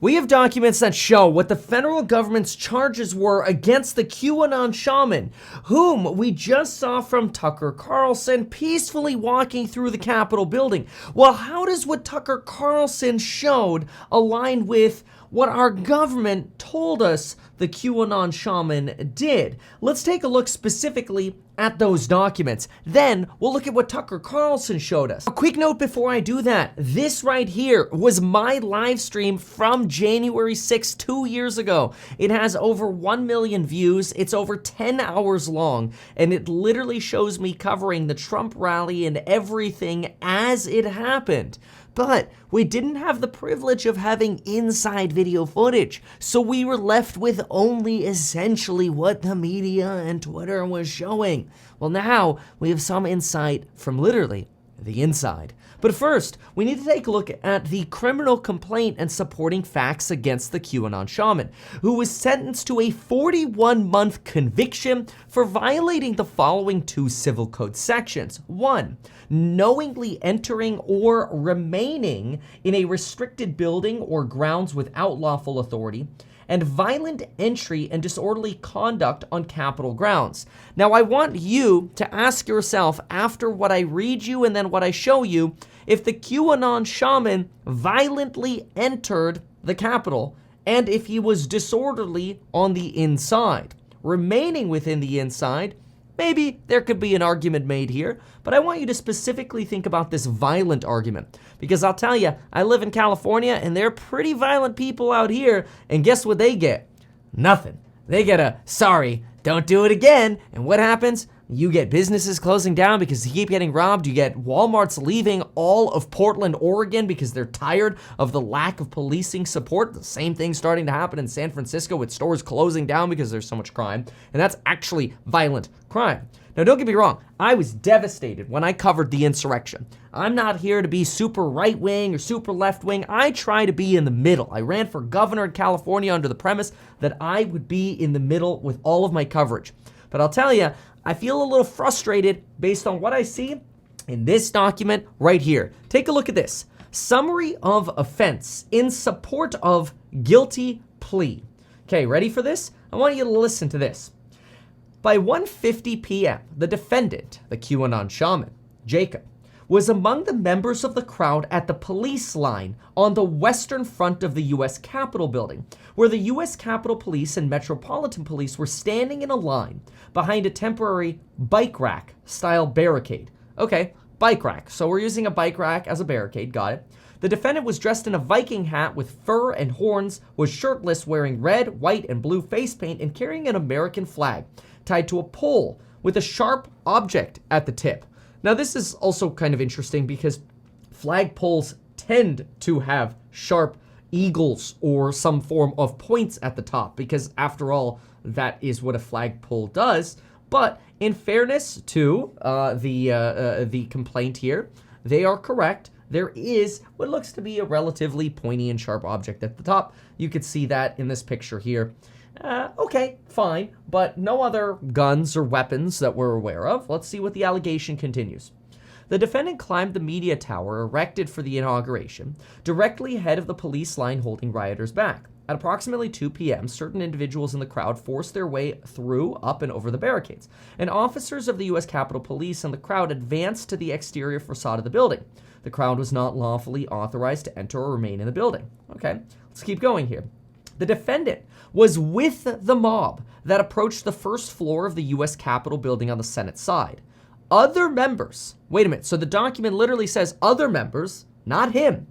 We have documents that show what the federal government's charges were against the QAnon shaman, whom we just saw from Tucker Carlson peacefully walking through the Capitol building. Well, how does what Tucker Carlson showed align with what our government told us the QAnon shaman did? Let's take a look specifically at those documents. Then we'll look at what Tucker Carlson showed us. A quick note before I do that, this right here was my live stream from January 6th, 2 years ago. It has over 1 million views. It's over 10 hours long, and it literally shows me covering the Trump rally and everything as it happened. But we didn't have the privilege of having inside video footage, so we were left with only essentially what the media and Twitter was showing. Well, now we have some insight from literally the inside. But first, we need to take a look at the criminal complaint and supporting facts against the QAnon shaman, who was sentenced to a 41-month conviction for violating the following 2 civil code sections. 1, knowingly entering or remaining in a restricted building or grounds without lawful authority, and violent entry and disorderly conduct on Capitol grounds. Now, I want you to ask yourself, after what I read you and then what I show you, if the QAnon shaman violently entered the Capitol and if he was disorderly on the inside. Remaining within the inside, maybe there could be an argument made here, but I want you to specifically think about this violent argument, because I'll tell you, I live in California and they're pretty violent people out here, and guess what they get? Nothing. They get a, sorry, don't do it again, and what happens? You get businesses closing down because you keep getting robbed. You get Walmarts leaving all of Portland, Oregon because they're tired of the lack of policing support. The same thing starting to happen in San Francisco with stores closing down because there's so much crime. And that's actually violent crime. Now, don't get me wrong. I was devastated when I covered the insurrection. I'm not here to be super right-wing or super left-wing. I try to be in the middle. I ran for governor in California under the premise that I would be in the middle with all of my coverage. But I'll tell you, I feel a little frustrated based on what I see in this document right here. Take a look at this. Summary of offense in support of guilty plea. Okay, ready for this? I want you to listen to this. By 1:50 p.m., the defendant, the QAnon shaman, Jacob, was among the members of the crowd at the police line on the western front of the U.S. Capitol building, where the U.S. Capitol Police and Metropolitan Police were standing in a line behind a temporary bike rack style barricade. Okay, bike rack. So we're using a bike rack as a barricade, got it. The defendant was dressed in a Viking hat with fur and horns, was shirtless, wearing red, white, and blue face paint, and carrying an American flag tied to a pole with a sharp object at the tip. Now, this is also kind of interesting because flagpoles tend to have sharp eagles or some form of points at the top because, after all, that is what a flagpole does. But in fairness to the complaint here, they are correct. There is what looks to be a relatively pointy and sharp object at the top. You could see that in this picture here. Okay, fine, but no other guns or weapons that we're aware of. Let's see what the allegation continues. The defendant climbed the media tower erected for the inauguration, directly ahead of the police line holding rioters back. At approximately 2 p.m., certain individuals in the crowd forced their way through, up, and over the barricades, and officers of the U.S. Capitol Police and the crowd advanced to the exterior facade of the building. The crowd was not lawfully authorized to enter or remain in the building. Okay, let's keep going here. The defendant was with the mob that approached the first floor of the U.S. Capitol building on the Senate side. Other members, wait a minute, so the document literally says other members, not him.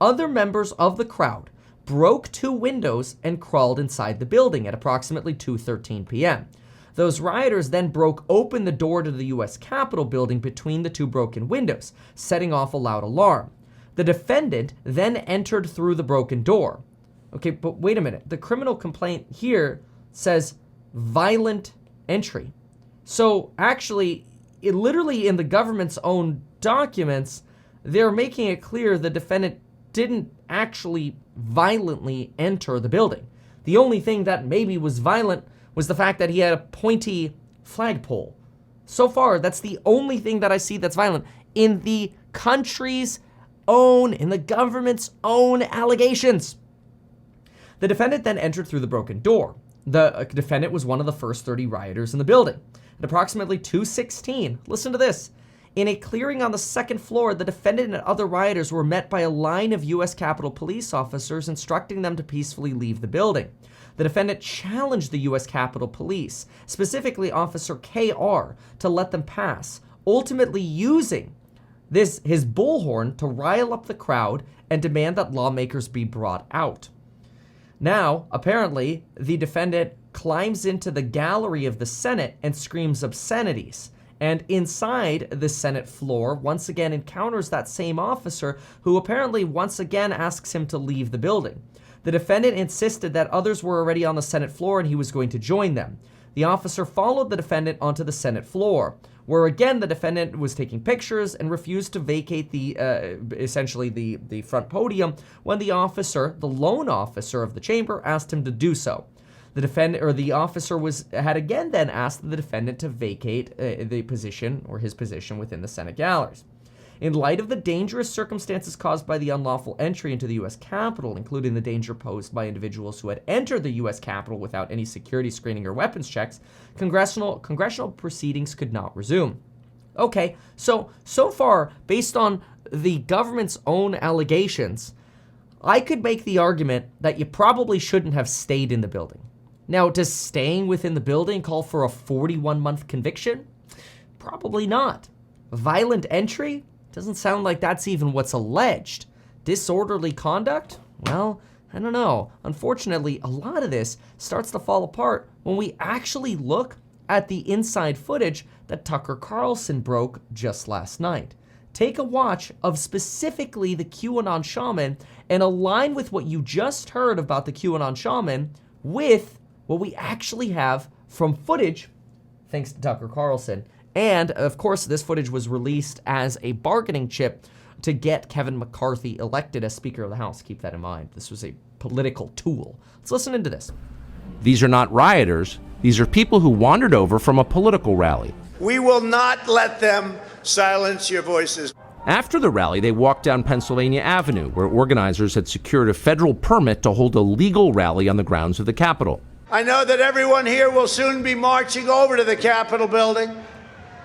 Other members of the crowd broke 2 windows and crawled inside the building at approximately 2:13 p.m. Those rioters then broke open the door to the U.S. Capitol building between the 2 broken windows, setting off a loud alarm. The defendant then entered through the broken door. Okay, but wait a minute. The criminal complaint here says violent entry. So actually, literally in the government's own documents, they're making it clear the defendant didn't actually violently enter the building. The only thing that maybe was violent was the fact that he had a pointy flagpole. So far, that's the only thing that I see that's violent in the country's own, in the government's own allegations. The defendant then entered through the broken door. The defendant was one of the first 30 rioters in the building. At approximately 2:16, listen to this. In a clearing on the second floor, the defendant and other rioters were met by a line of U.S. Capitol Police officers instructing them to peacefully leave the building. The defendant challenged the U.S. Capitol Police, specifically Officer K.R., to let them pass, ultimately using his bullhorn to rile up the crowd and demand that lawmakers be brought out. Now, apparently, the defendant climbs into the gallery of the Senate and screams obscenities. And inside the Senate floor, once again encounters that same officer who apparently once again asks him to leave the building. The defendant insisted that others were already on the Senate floor and he was going to join them. The officer followed the defendant onto the Senate floor, where again the defendant was taking pictures and refused to vacate essentially the front podium when the lone officer of the chamber asked him to do so. The officer had again then asked the defendant to vacate his position within the Senate galleries. In light of the dangerous circumstances caused by the unlawful entry into the U.S. Capitol, including the danger posed by individuals who had entered the U.S. Capitol without any security screening or weapons checks, congressional proceedings could not resume. Okay, so far, based on the government's own allegations, I could make the argument that you probably shouldn't have stayed in the building. Now, does staying within the building call for a 41-month conviction? Probably not. Violent entry? Doesn't sound like that's even what's alleged. Disorderly conduct? Well, I don't know. Unfortunately, a lot of this starts to fall apart when we actually look at the inside footage that Tucker Carlson broke just last night. Take a watch of specifically the QAnon shaman and align with what you just heard about the QAnon shaman with what we actually have from footage, thanks to Tucker Carlson. And, of course, this footage was released as a bargaining chip to get Kevin McCarthy elected as Speaker of the House. Keep that in mind. This was a political tool. Let's listen into this. These are not rioters. These are people who wandered over from a political rally. We will not let them silence your voices. After the rally, they walked down Pennsylvania Avenue, where organizers had secured a federal permit to hold a legal rally on the grounds of the Capitol. I know that everyone here will soon be marching over to the Capitol building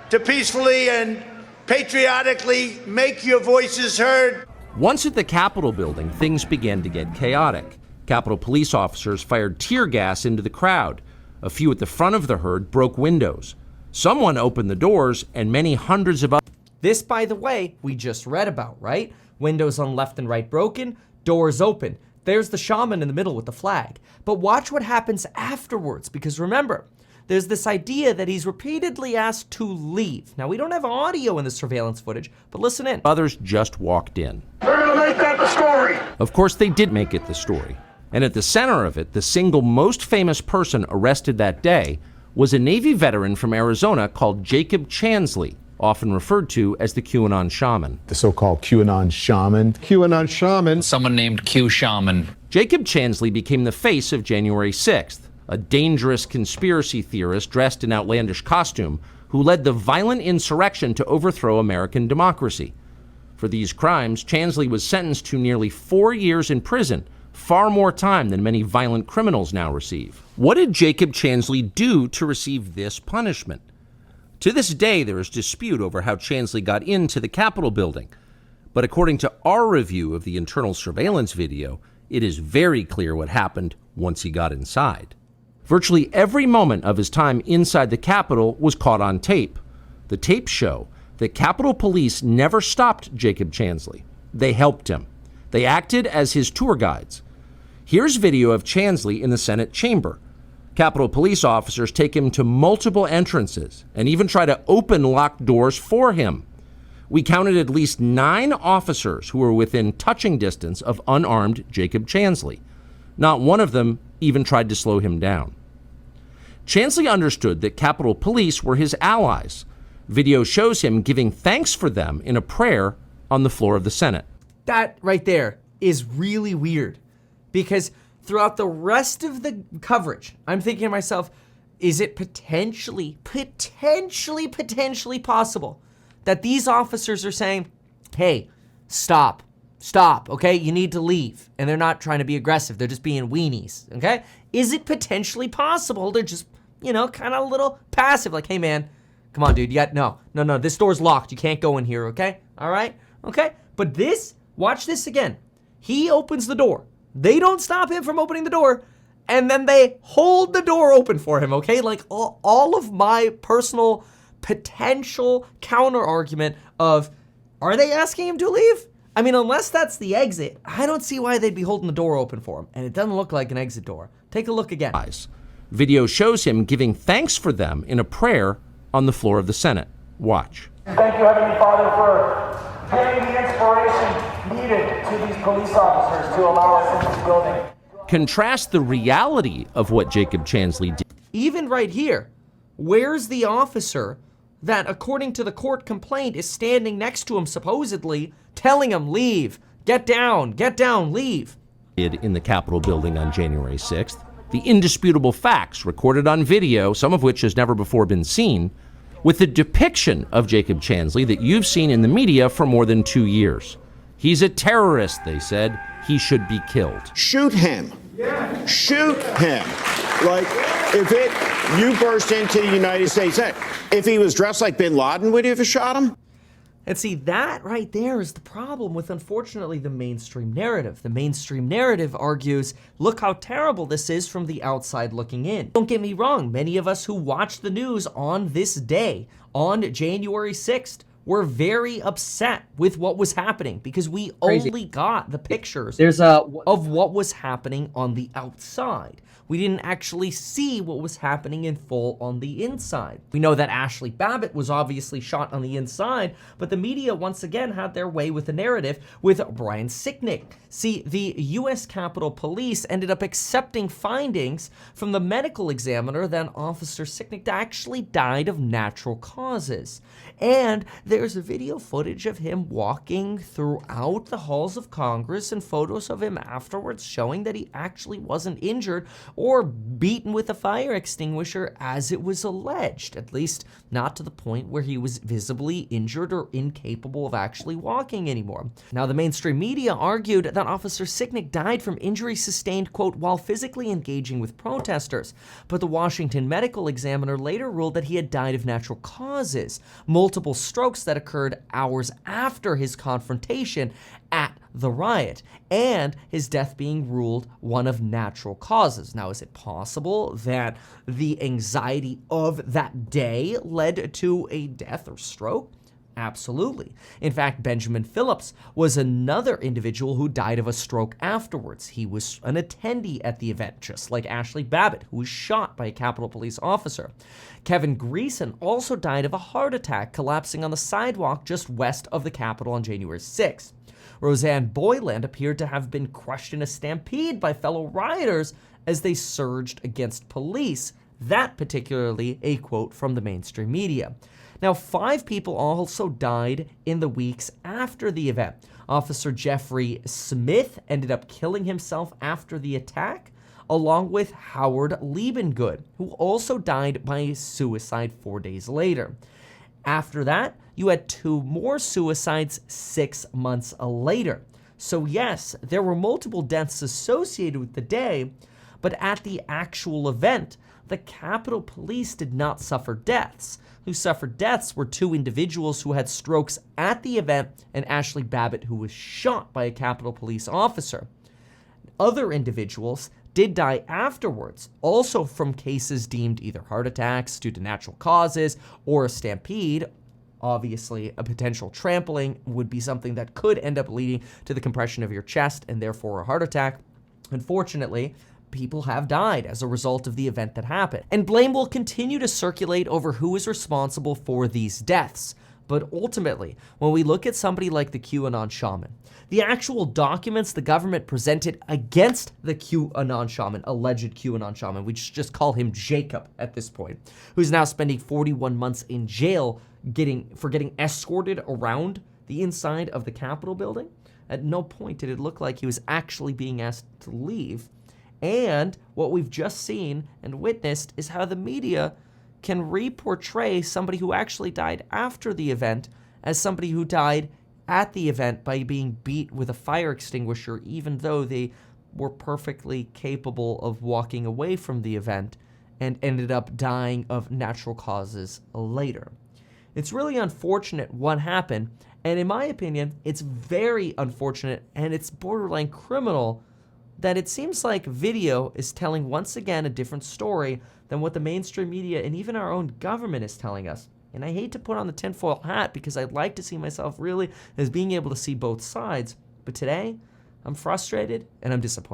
to peacefully and patriotically make your voices heard. Once at the Capitol building, things began to get chaotic. Capitol police officers fired tear gas into the crowd. A few at the front of the herd broke windows. Someone opened the doors, and many hundreds of others. This, by the way, we just read about, right? Windows on left and right broken, doors open. There's the shaman in the middle with the flag. But watch what happens afterwards, because remember, there's this idea that he's repeatedly asked to leave. Now, we don't have audio in the surveillance footage, but listen in. Others just walked in. They're going to make that the story. Of course, they did make it the story. And at the center of it, the single most famous person arrested that day was a Navy veteran from Arizona called Jacob Chansley, often referred to as the QAnon shaman. The so-called QAnon shaman. QAnon shaman. Someone named Q Shaman. Jacob Chansley became the face of January 6th, a dangerous conspiracy theorist dressed in outlandish costume who led the violent insurrection to overthrow American democracy. For these crimes, Chansley was sentenced to nearly 4 years in prison, far more time than many violent criminals now receive. What did Jacob Chansley do to receive this punishment? To this day, there is dispute over how Chansley got into the Capitol building. But according to our review of the internal surveillance video, it is very clear what happened once he got inside. Virtually every moment of his time inside the Capitol was caught on tape. The tapes show that Capitol Police never stopped Jacob Chansley. They helped him. They acted as his tour guides. Here's video of Chansley in the Senate chamber. Capitol Police officers take him to multiple entrances and even try to open locked doors for him. We counted at least 9 officers who were within touching distance of unarmed Jacob Chansley. Not one of them even tried to slow him down. Chansley understood that Capitol Police were his allies. Video shows him giving thanks for them in a prayer on the floor of the Senate. That right there is really weird, because throughout the rest of the coverage, I'm thinking to myself, is it potentially possible that these officers are saying, hey, stop stop, okay? You need to leave. And they're not trying to be aggressive. They're just being weenies, okay? Is it potentially possible they're just, kind of a little passive, like, hey, man, come on, dude, no, this door's locked. You can't go in here, okay? All right? Okay? But watch this again. He opens the door. They don't stop him from opening the door, and then they hold the door open for him, okay? Like, all of my personal potential counter argument of, are they asking him to leave? I mean, unless that's the exit, I don't see why they'd be holding the door open for him. And it doesn't look like an exit door. Take a look again. Video shows him giving thanks for them in a prayer on the floor of the Senate. Watch. Thank you, Heavenly Father, for giving the inspiration needed to these police officers to allow us into this building. Contrast the reality of what Jacob Chansley did. Even right here, where's the officer that, according to the court complaint, is standing next to him, supposedly telling him, leave, get down, leave? In the Capitol building on January 6th, the indisputable facts recorded on video, some of which has never before been seen, with the depiction of Jacob Chansley that you've seen in the media for more than 2 years. He's a terrorist, they said. He should be killed. Shoot him. Yeah. Shoot him. Like, you burst into the United States, if he was dressed like bin Laden, would you have shot him? And see, that right there is the problem with, unfortunately, the mainstream narrative. The mainstream narrative argues, look how terrible this is from the outside looking in. Don't get me wrong, many of us who watched the news on this day, on January 6th, were very upset with what was happening because we only got the pictures of what was happening on the outside. We didn't actually see what was happening in full on the inside. We know that Ashley Babbitt was obviously shot on the inside, but the media once again had their way with the narrative with Brian Sicknick. See, the U.S. Capitol Police ended up accepting findings from the medical examiner that Officer Sicknick actually died of natural causes. And there's video footage of him walking throughout the halls of Congress and photos of him afterwards showing that he actually wasn't injured or beaten with a fire extinguisher as it was alleged, at least not to the point where he was visibly injured or incapable of actually walking anymore. Now, the mainstream media argued that Officer Sicknick died from injuries sustained, quote, while physically engaging with protesters, but the Washington Medical Examiner later ruled that he had died of natural causes, multiple strokes that occurred hours after his confrontation at the riot, and his death being ruled one of natural causes. Now, is it possible that the anxiety of that day led to a death or stroke? Absolutely. In fact, Benjamin Phillips was another individual who died of a stroke afterwards. He was an attendee at the event, just like Ashley Babbitt, who was shot by a Capitol Police officer. Kevin Greeson also died of a heart attack, collapsing on the sidewalk just west of the Capitol on January 6th. Roseanne Boyland appeared to have been crushed in a stampede by fellow rioters as they surged against police. That particularly a quote from the mainstream media. Now, 5 people also died in the weeks after the event. Officer Jeffrey Smith ended up killing himself after the attack, along with Howard Liebengood, who also died by suicide 4 days later. After that, you had 2 more suicides 6 months later. So yes, there were multiple deaths associated with the day, but at the actual event, the Capitol Police did not suffer deaths. Who suffered deaths were 2 individuals who had strokes at the event and Ashley Babbitt, who was shot by a Capitol Police officer. Other individuals did die afterwards, also from cases deemed either heart attacks due to natural causes or a stampede. Obviously, a potential trampling would be something that could end up leading to the compression of your chest and therefore a heart attack. Unfortunately, people have died as a result of the event that happened. And blame will continue to circulate over who is responsible for these deaths. But ultimately, when we look at somebody like the QAnon shaman, the actual documents the government presented against the QAnon shaman, alleged QAnon shaman, we just call him Jacob at this point, who's now spending 41 months in jail for getting escorted around the inside of the Capitol building. At no point did it look like he was actually being asked to leave. And what we've just seen and witnessed is how the media can re-portray somebody who actually died after the event as somebody who died at the event by being beat with a fire extinguisher, even though they were perfectly capable of walking away from the event and ended up dying of natural causes later. It's really unfortunate what happened, and in my opinion, it's very unfortunate and it's borderline criminal that it seems like video is telling once again a different story than what the mainstream media and even our own government is telling us. And I hate to put on the tinfoil hat because I'd like to see myself really as being able to see both sides, but today I'm frustrated and I'm disappointed.